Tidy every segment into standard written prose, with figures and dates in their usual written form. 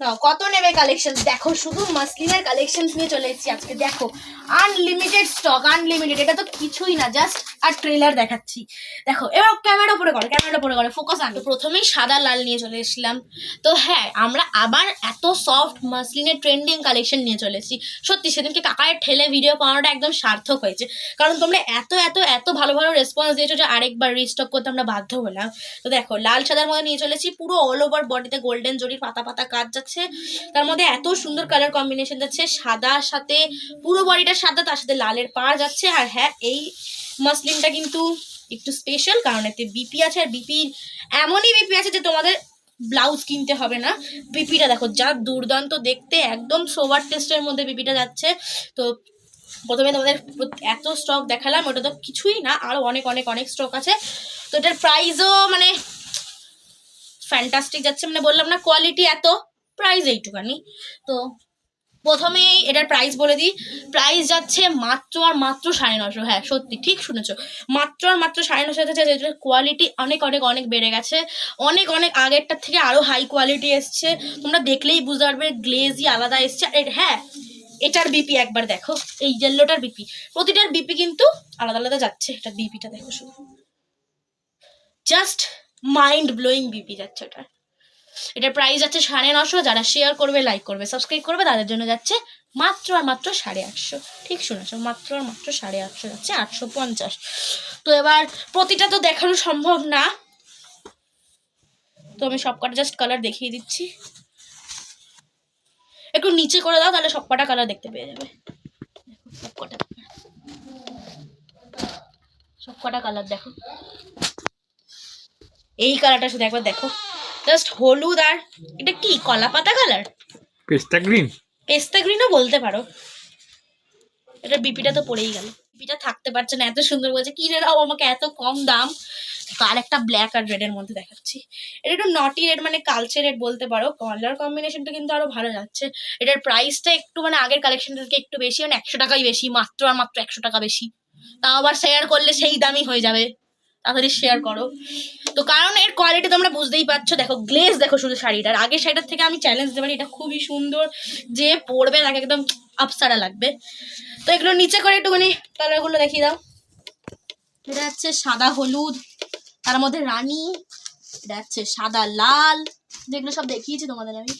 নাও কত নেবে কালেকশন দেখো, শুধু মাসলিনের কালেকশন নিয়ে চলে এসেছি আজকে। দেখো আনলিমিটেড স্টক, আনলিমিটেড, এটা তো কিছুই না, জাস্ট আর ট্রেলার দেখাচ্ছি। দেখো এবার ক্যামেরা উপরে করো, ফোকাস আনো। প্রথমেই সাদা লাল নিয়ে চলে এসেছিলাম। তো হ্যাঁ, আমরা আবার এত সফট মাসলিনের ট্রেন্ডিং কালেকশন নিয়ে চলে এসেছি। সত্যি সেদিনকে কাকারের ঠেলে ভিডিও বানানোটা একদম সার্থক হয়েছে, কারণ তোমরা এত এত এত ভালো ভালো রেসপন্স দিয়েছো যে আরেকবার রিস্টক করতে আমরা বাধ্য হলাম। তো দেখো লাল সাদার মধ্যে নিয়ে চলেছি, পুরো অল ওভার বডিতে গোল্ডেন জরির পাতা পাতা কাজ যাচ্ছে, তার মধ্যে এত সুন্দর কালার কম্বিনেশন যাচ্ছে, সাদার সাথে পুরো বডিটা সাদা, তার সাথে লালের পাড় যাচ্ছে। আর হ্যাঁ, এই মাসলিনটা কিন্তু একটু স্পেশাল, কারণ এতে বিপি আছে, আর বিপির এমনই বিপি আছে যে তোমাদের ব্লাউজ কিনতে হবে না। বিপিটা দেখো যা দুর্দান্ত দেখতে, একদম সোভার টেস্টের মধ্যে বিপিটা যাচ্ছে। তো প্রথমে তোমাদের এত স্টক দেখালাম, ওটা তো কিছুই না, আরও অনেক অনেক অনেক স্টক আছে। তো এটার প্রাইসও মানে ফ্যান্টাস্টিক যাচ্ছে, মানে বললাম না কোয়ালিটি এত, প্রাইস এইটুখানি। তো প্রথমেই এটার প্রাইস বলে দিই, প্রাইস যাচ্ছে মাত্র আর মাত্র 950। হ্যাঁ সত্যি ঠিক শুনেছো, মাত্র আর মাত্র 950 যাচ্ছে। যেটার কোয়ালিটি অনেক অনেক অনেক বেড়ে গেছে, অনেক অনেক আগেরটার থেকে আরও হাই কোয়ালিটি এসছে। তোমরা দেখলেই বুঝতে পারবে, গ্লেজই আলাদা এসছে। আর হ্যাঁ, এটার বিপি একবার দেখো, এই ইয়েলোটার বিপি, প্রতিটার বিপি কিন্তু আলাদা আলাদা যাচ্ছে। এটার বিপিটা দেখো শুধু, জাস্ট মাইন্ড ব্লোয়িং বিপি যাচ্ছে ওটার। এটার প্রাইস যাচ্ছে 950। যারা শেয়ার করবে, লাইক করবে, সাবস্ক্রাইব করবে, তাদের জন্য যাচ্ছে মাত্র আর মাত্র 850। ঠিক শুনেছো, মাত্র আর মাত্র 850 যাচ্ছে, 850। তো এবার প্রতিটা তো দেখানো সম্ভব না, তো আমি সবকটা জাস্ট কালার দেখিয়ে দিচ্ছি। একটু নিচে করে দাও, তাহলে সবকটা কালার দেখতে পেয়ে যাবে। সবকটা কালার দেখো, এই কালারটা শুধু একবার দেখো, জাস্ট হলুদ আর এটা কি কলা পাতা কালার, পেস্তা গ্রিন, পেস্তা গ্রিনও বলতে পারো। এটা বিপিটা তো পড়েই গেল, বিপিটা থাকতে পারছে না, এত সুন্দর বলছে কিনে দাও আমাকে, এত কম দাম। আর একটা ব্ল্যাক আর রেড এর মধ্যে দেখাচ্ছি, এটা একটু নটি রেড, মানে কালচে রেড বলতে পারো। কালার কম্বিনেশনটা কিন্তু আরো ভালো যাচ্ছে। এটার প্রাইসটা একটু মানে আগের কালেকশন থেকে একটু বেশি, মানে 100 টাকাই বেশি, মাত্র আর মাত্র 100 টাকা বেশি। তাও আবার শেয়ার করলে সেই দামই হয়ে যাবে, তাড়াতাড়ি শেয়ার করো। তো কারণ এর কোয়ালিটি তোমরা বুঝতেই পারছো, দেখো গ্লেজ দেখো শুধু শাড়িটার। আগের শাড়িটার থেকে আমি চ্যালেঞ্জ দিতে পারি, এটা খুবই সুন্দর, যে পরবে তাকে একদম আপসারা লাগবে। তো এগুলো নিচে করে একটুখানি কালারগুলো দেখিয়ে দাও। এটা হচ্ছে সাদা হলুদ, তার মধ্যে রানী, এটা হচ্ছে সাদা লাল, যেগুলো সব দেখিয়েছি তোমাদের আমি।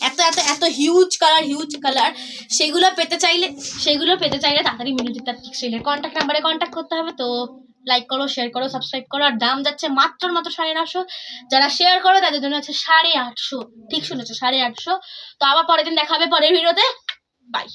এত এত এত হিউজ কালার, সেগুলো পেতে চাইলে তাড়াতাড়ি মিনুটি টেক্সটাইলের কন্ট্যাক্ট নাম্বারে কন্ট্যাক্ট করতে হবে। তো লাইক করো, শেয়ার করো, সাবস্ক্রাইব করো। আর দাম যাচ্ছে মাত্র মাত্র 950। যারা শেয়ার করো তাদের জন্য আছে 850। ঠিক শুনেছো, 850। তো আবার পরের দিন দেখা হবে পরের ভিডিওতে। বাই।